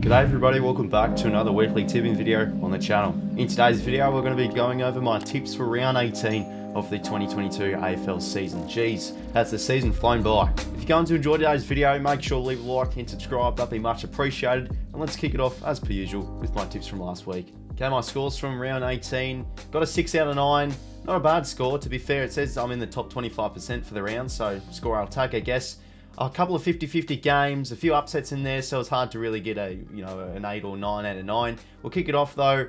G'day everybody, welcome back to another weekly tipping video on the channel. In today's video we're going to be going over my tips for round 18 of the 2022 AFL season. Geez, has the season flown by. If you're going to enjoy today's video, make sure to leave a like and subscribe, that'd be much appreciated. And let's kick it off as per usual with my tips from last week. Okay, my scores from round 18, got a 6 out of 9. Not a bad score, to be fair. It says I'm in the top 25% for the round, so score I'll take, I guess. A couple of 50-50 games, a few upsets in there, so it's hard to really get an 8 or 9 out of 9. We'll kick it off though,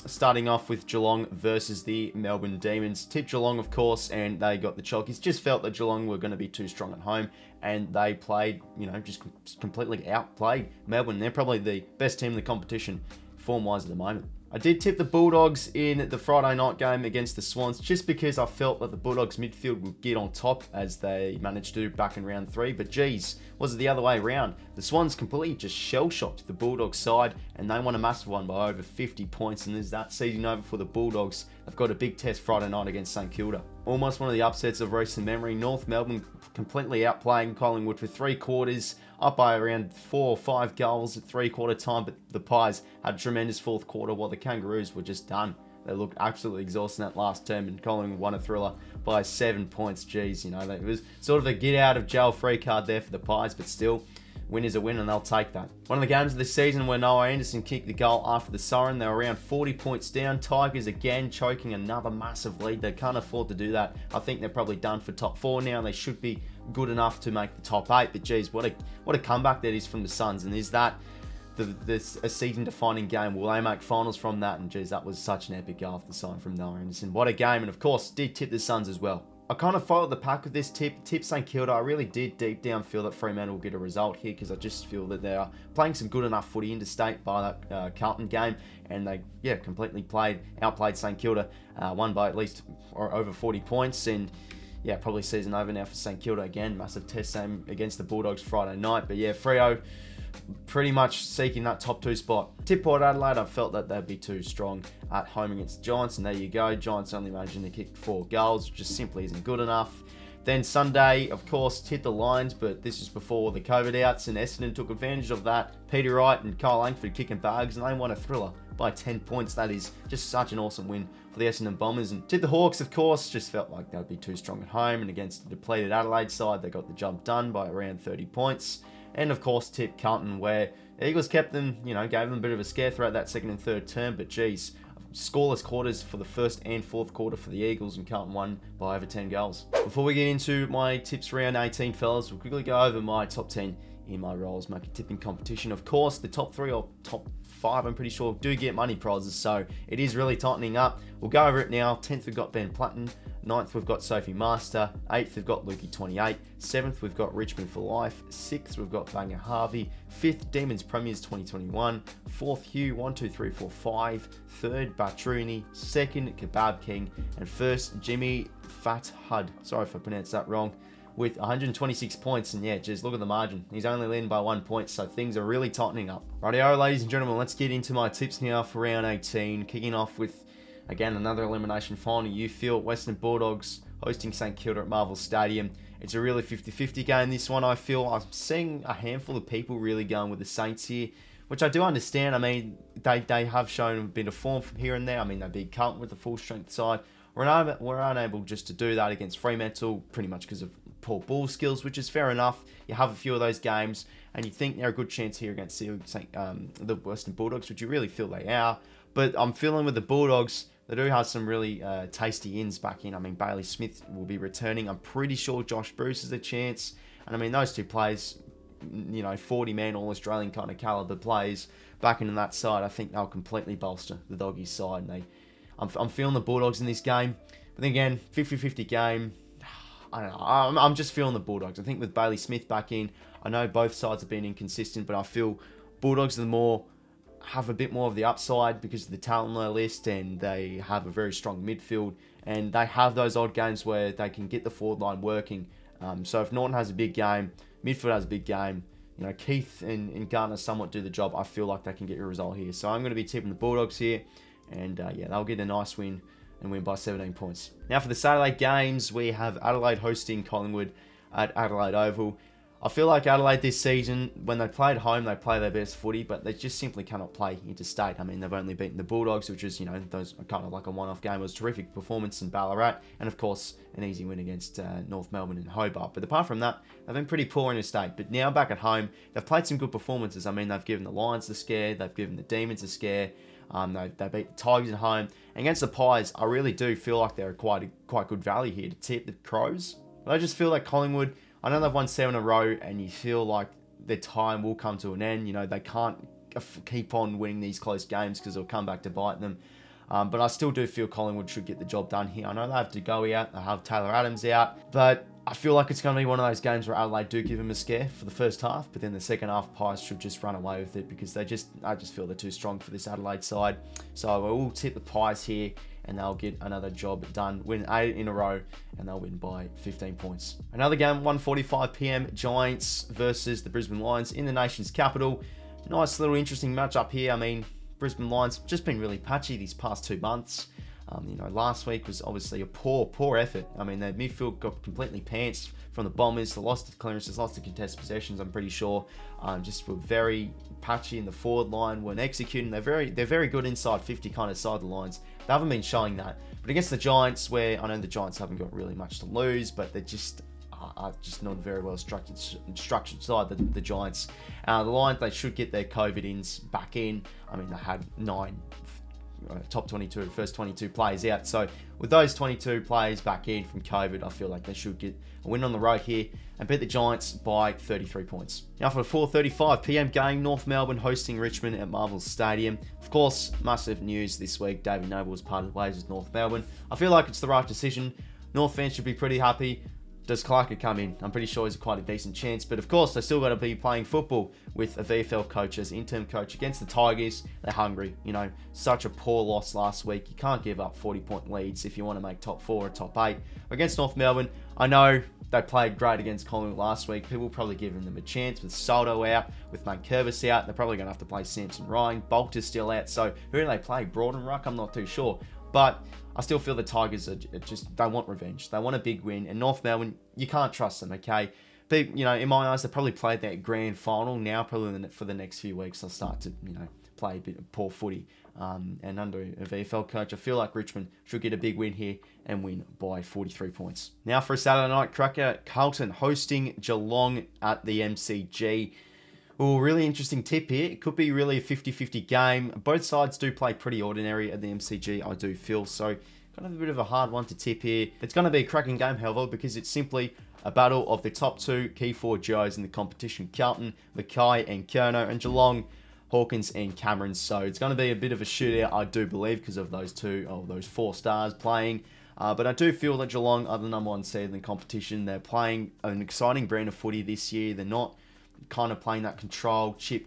starting off with Geelong versus the Melbourne Demons. Tipped Geelong, of course, and they got the chalkies. Just felt that Geelong were going to be too strong at home, and they played, just completely outplayed Melbourne. They're probably the best team in the competition, form-wise at the moment. I did tip the Bulldogs in the Friday night game against the Swans just because I felt that the Bulldogs midfield would get on top as they managed to do back in round 3. But geez, was it the other way around? The Swans completely just shell-shocked the Bulldogs side and they won a massive one by over 50 points. And there's that season over for the Bulldogs. They've got a big test Friday night against St Kilda. Almost one of the upsets of recent memory. North Melbourne completely outplaying Collingwood for 3 quarters. Up by around 4 or 5 goals at 3/4 time, but the Pies had a tremendous 4th quarter while the Kangaroos were just done. They looked absolutely exhausted in that last term, and Collingwood won a thriller by 7 points. Geez, it was sort of a get out of jail free card there for the Pies, but still, win is a win and they'll take that. One of the games of the season where Noah Anderson kicked the goal after the siren. They were around 40 points down. Tigers again choking another massive lead. They can't afford to do that. I think they're probably done for top 4 now. They should be good enough to make the top 8. But geez, what a comeback that is from the Suns. And is that a season-defining game? Will they make finals from that? And geez, that was such an epic goal after the sign from Noah Anderson. What a game. And of course, did tip the Suns as well. I kind of followed the pack with this tip St Kilda. I really did deep down feel that Fremantle will get a result here because I just feel that they are playing some good enough footy interstate by that Carlton game, and they completely outplayed St Kilda, won by at least or over 40 points, and probably season over now for St Kilda again. Massive test same against the Bulldogs Friday night, but Freo pretty much seeking that top 2 spot. Tip Port Adelaide, I felt that they'd be too strong at home against the Giants, and there you go. Giants only managing to kick 4 goals, which just simply isn't good enough. Then Sunday, of course, tipped the Lions, but this was before the COVID outs, and Essendon took advantage of that. Peter Wright and 𝐼𝐿𝐴NGFORD kicking bags, and they won a thriller by 10 points. That is just such an awesome win for the Essendon Bombers. And tipped the Hawks, of course, just felt like they'd be too strong at home, and against the depleted Adelaide side, they got the job done by around 30 points. And of course, tipped Carlton, where the Eagles kept them, gave them a bit of a scare throughout that 2nd and 3rd term. But geez, scoreless quarters for the 1st and 4th quarter for the Eagles, and Carlton won by over 10 goals. Before we get into my tips for round 18, fellas, we'll quickly go over my top 10 in my roles market tipping competition. Of course, the top 3 or top 5, I'm pretty sure, do get money prizes, so it is really tightening up. We'll go over it now. 10th, we've got Ben Platten. 9th, we've got Sophie Master. 8th, we've got 𝐼𝐶𝐞 𝐎𝐥𝐵. 7th, we've got Richmond for life. 6th, we've got 𝐼𝐵𝐿𝐼𝐻𝐪𝐵 𝐻𝐵. 5th, Demons Premiers 2021. 4th, 𝐻𝐻𝐿 𝐼𝐻𝐿𝐴 3rd, Batrouni. 2nd, 𝐬𝐵𝐵 king. And 1st, 𝐼𝐵𝐿𝐼𝐻𝐪𝐵. Sorry if I pronounced that wrong. With 126 points, and just look at the margin. He's only leading by 1 point, so things are really tightening up. Rightio, ladies and gentlemen, let's get into my tips now for round 18. Kicking off with, again, another elimination final. 𝐼𝐻𝐿 Western Bulldogs hosting St Kilda at Marvel Stadium. It's a really 50-50 game, this one, I feel. I'm seeing a handful of people really going with the Saints here, which I do understand. I mean, they have shown a bit of form from here and there. I mean, they beat Carlton with the full strength side. We're unable just to do that against Fremantle, pretty much because of poor ball skills, which is fair enough. You have a few of those games, and you think they're a good chance here against the Western Bulldogs, which you really feel they are. But I'm feeling with the Bulldogs, they do have some really tasty ins back in. I mean, Bailey Smith will be returning. I'm pretty sure Josh Bruce is a chance. And I mean, those two players, 40-man All-Australian kind of caliber players back in that side, I think they'll completely bolster the Doggies side. And I'm feeling the Bulldogs in this game. But then again, 50-50 game. I don't know. I'm just feeling the Bulldogs. I think with Bailey Smith back in, I know both sides have been inconsistent, but I feel Bulldogs have a bit more of the upside because of the talent on their list, and they have a very strong midfield, and they have those odd games where they can get the forward line working. So if Norton has a big game, midfield has a big game, Keith and Garner somewhat do the job, I feel like they can get a result here. So I'm going to be tipping the Bulldogs here, and they'll get a nice win and win by 17 points. Now for the Saturday games, we have Adelaide hosting Collingwood at Adelaide Oval. I feel like Adelaide this season, when they play at home, they play their best footy, but they just simply cannot play interstate. I mean, they've only beaten the Bulldogs, which is, you know, those kind of like a one-off game. It was a terrific performance in Ballarat, and of course, an easy win against North Melbourne and Hobart. But apart from that, they've been pretty poor interstate. But now back at home, they've played some good performances. I mean, they've given the Lions a scare, they've given the Demons a scare. They beat the Tigers at home. And against the Pies, I really do feel like they're quite good value here to tip the Crows. But I just feel like Collingwood, I know they've won 7 in a row, and you feel like their time will come to an end. You know, they can't keep on winning these close games because it'll come back to bite them. But I still do feel Collingwood should get the job done here. I know they have to go out, they have Taylor Adams out, but I feel like it's going to be one of those games where Adelaide do give them a scare for the first half, but then the second half, Pies should just run away with it because I just feel they're too strong for this Adelaide side. So I will tip the Pies here, and they'll get another job done, win 8 in a row, and they'll win by 15 points. Another game, 1:45 PM, Giants versus the Brisbane Lions in the nation's capital. Nice little interesting matchup here. I mean, Brisbane Lions just been really patchy these past 2 months. You know, last week was obviously a poor effort. I mean, their midfield got completely pantsed from the Bombers. They lost the clearances, lost the contested possessions, I'm pretty sure. Just were very patchy in the forward line, weren't executing. They're very good inside 50 kind of side the lines. They haven't been showing that. But against the Giants, where I know the Giants haven't got really much to lose, but they're just just not a very well structured side, the Giants. The Lions, they should get their COVID-ins back in. I mean, they had 9 top 22, first 22 players out. So with those 22 players back in from COVID, I feel like they should get a win on the road here and beat the Giants by 33 points. Now for the 4:35 PM game, North Melbourne hosting Richmond at Marvel Stadium. Of course, massive news this week. David Noble was parted ways with North Melbourne. I feel like it's the right decision. North fans should be pretty happy. Does 𝐼𝐿𝐼𝐿𝐼𝐿𝐼 come in? I'm pretty sure he's quite a decent chance. But of course, they still got to be playing football with a VFL coach as interim coach against the Tigers. They're hungry. You know, such a poor loss last week. You can't give up 40-point leads if you want to make top 4 or top 8. Against North Melbourne, I know they played great against Collingwood last week. People probably giving them a chance with Soldo out, with 𝐼𝐿𝐼𝐿𝐼𝐿𝐼𝐿𝐼 out. They're probably going to have to play Samson Ryan. Bolter's still out. So who do they play? Broad and Ruck? I'm not too sure. But I still feel the Tigers are just, they want revenge. They want a big win. And North Melbourne, you can't trust them, okay? But, you know, in my eyes, they probably played that grand final. Now, probably for the next few weeks, they'll start to, you know, play a bit of poor footy. And under a VFL coach, I feel like Richmond should get a big win here and win by 43 points. Now for a Saturday night cracker, Carlton hosting Geelong at the MCG. Oh, really interesting tip here. It could be really a 50-50 game. Both sides do play pretty ordinary at the MCG, I do feel. So, kind of a bit of a hard one to tip here. It's going to be a cracking game, however, because it's simply a battle of the top 2 key forward duos in the competition. Carlton, 𝐼𝐿𝐼𝐿𝐼 and 𝐼𝐿𝐼𝐿𝐼, and Geelong, Hawkins and Cameron. So, it's going to be a bit of a shootout, I do believe, because of those 4 stars playing. But I do feel that Geelong are the #1 seed in the competition. They're playing an exciting brand of footy this year. They're not kind of playing that control, chip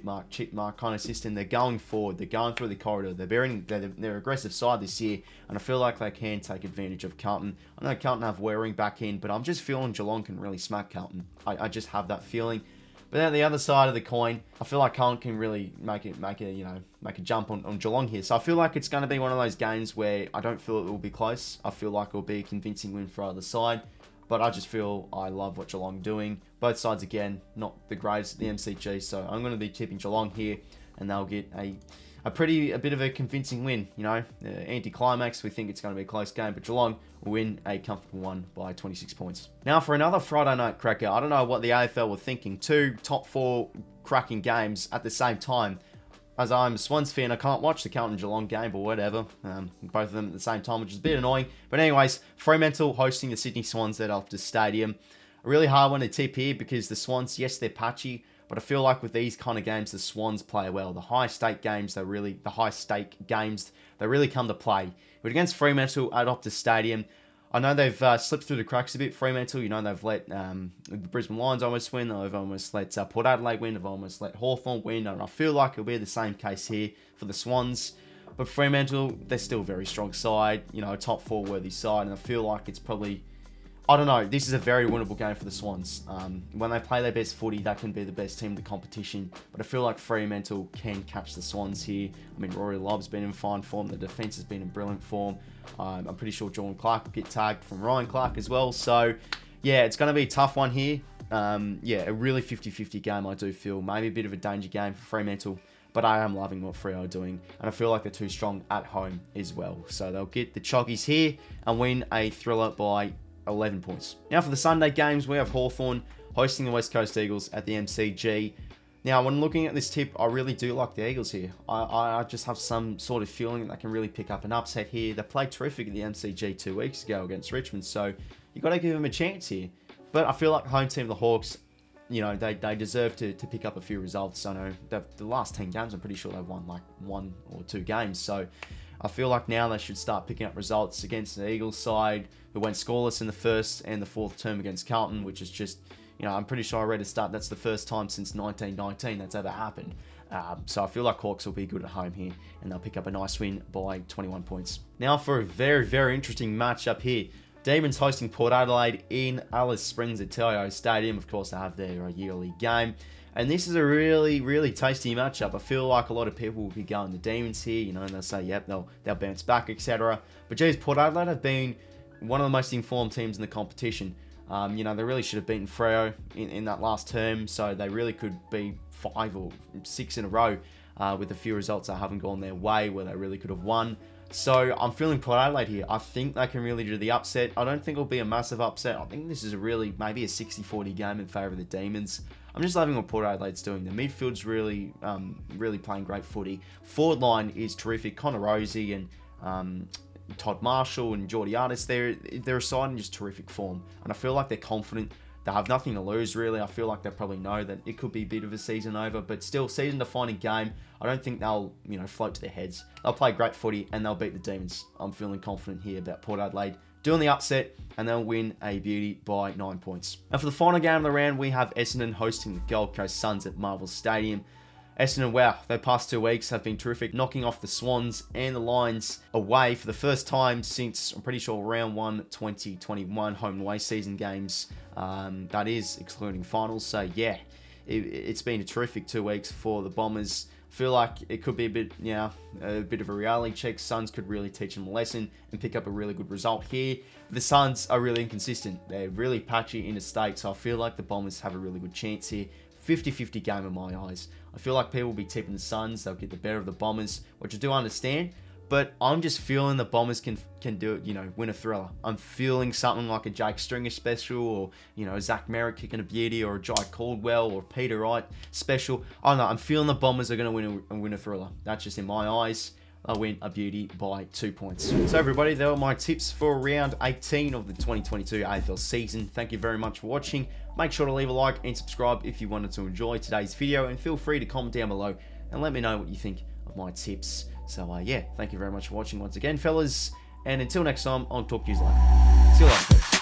mark kind of system. They're going forward. They're going through the corridor. They're aggressive side this year, and I feel like they can take advantage of Carlton. I know Carlton have Waring back in, but I'm just feeling Geelong can really smack Carlton. I just have that feeling. But then the other side of the coin, I feel like Carlton can really make a jump on Geelong here. So I feel like it's going to be one of those games where I don't feel it will be close. I feel like it will be a convincing win for either side. But I just feel I love what Geelong are doing. Both sides, again, not the greatest at the MCG. So I'm going to be tipping Geelong here. And they'll get a bit of a convincing win. You know, anti-climax. We think it's going to be a close game. But Geelong will win a comfortable one by 26 points. Now for another Friday night cracker. I don't know what the AFL were thinking. 2 top 4 cracking games at the same time. As I'm a Swans fan, I can't watch the Carlton Geelong game, but whatever. Both of them at the same time, which is a bit annoying. But anyways, Fremantle hosting the Sydney Swans at Optus Stadium. A really hard one to tip here because the Swans, yes, they're patchy, but I feel like with these kind of games, the Swans play well. The high-stake games, they really come to play. But against Fremantle at Optus Stadium, I know they've slipped through the cracks a bit, Fremantle. You know, they've let the Brisbane Lions almost win. They've almost let Port Adelaide win. They've almost let Hawthorn win. And I feel like it'll be the same case here for the Swans. But Fremantle, they're still a very strong side. You know, a top 4 worthy side. And I feel like it's probably, I don't know, this is a very winnable game for the Swans. When they play their best footy, that can be the best team in the competition. But I feel like Fremantle can catch the Swans here. I mean, Rory Lobb's been in fine form. The defence has been in brilliant form. I'm pretty sure Jordan Clark will get tagged from Ryan Clark as well. So, yeah, it's going to be a tough one here. yeah, a really 50-50 game, I do feel. Maybe a bit of a danger game for Fremantle, but I am loving what Freo are doing, and I feel like they're too strong at home as well. So they'll get the Chockies here and win a thriller by 11 points. Now for the Sunday games, we have Hawthorn hosting the West Coast Eagles at the MCG. Now, when looking at this tip, I really do like the Eagles here. I just have some sort of feeling that they can really pick up an upset here. They played terrific at the MCG 2 weeks ago against Richmond, so you've got to give them a chance here. But I feel like home team, the Hawks, you know, they deserve to pick up a few results. I know the last 10 games, I'm pretty sure they've won like 1 or 2 games. So I feel like now they should start picking up results against the Eagles side, who went scoreless in the first and the fourth term against Carlton, which is just, you know, I'm pretty sure I read a stat, that's the first time since 1919 that's ever happened. So I feel like Hawks will be good at home here, and they'll pick up a nice win by 21 points. Now for a very, very interesting matchup here. Demons hosting Port Adelaide in Alice Springs at 𝐼𝐻𝐿𝐼𝐻𝐿𝐼 Stadium. Of course, they have their yearly game. And this is a really, really tasty matchup. I feel like a lot of people will be going the Demons here, you know, and they'll say, yep, they'll bounce back, etc. But geez, Port Adelaide have been one of the most informed teams in the competition. You know, they really should have beaten Freo in that last term, so they really could be 5 or 6 in a row with a few results that haven't gone their way where they really could have won. So I'm feeling Port Adelaide here. I think they can really do the upset. I don't think it'll be a massive upset. I think this is maybe a 60-40 game in favour of the Demons. I'm just loving what Port Adelaide's doing. The midfield's really playing great footy. Forward line is terrific. Connor Rozee and Todd Marshall and Geordie Artis, they're a side in just terrific form. And I feel like they're confident. They have nothing to lose, really. I feel like they probably know that it could be a bit of a season over, but still, season-defining game. I don't think they'll, you know, float to their heads. They'll play great footy, and they'll beat the Demons. I'm feeling confident here about Port Adelaide doing the upset, and they'll win a beauty by 9 points. Now, for the final game of the round, we have Essendon hosting the Gold Coast Suns at Marvel Stadium. Essendon, wow, their past 2 weeks have been terrific, knocking off the Swans and the Lions away for the first time since, I'm pretty sure, round 1, 2021 home and away season games. That is excluding finals. So yeah, it's been a terrific 2 weeks for the Bombers. I feel like it could be a bit of a reality check. Suns could really teach them a lesson and pick up a really good result here. The Suns are really inconsistent. They're really patchy interstate, so I feel like the Bombers have a really good chance here. 50-50 game in my eyes. I feel like people will be tipping the Suns. They'll get the better of the Bombers, which I do understand. But I'm just feeling the Bombers can do it, you know, win a thriller. I'm feeling something like a Jake Stringer special, or, you know, Zach Merritt kicking a beauty, or a Jai Caldwell, or Peter Wright special. I don't know. I'm feeling the Bombers are going to win a thriller. That's just in my eyes. I'll win a beauty by 2 points. So everybody, they were my tips for round 18 of the 2022 AFL season. Thank you very much for watching. Make sure to leave a like and subscribe if you wanted to enjoy today's video, and feel free to comment down below and let me know what you think of my tips. So yeah, thank you very much for watching once again, fellas, and until next time, I'll talk to you later. See you later.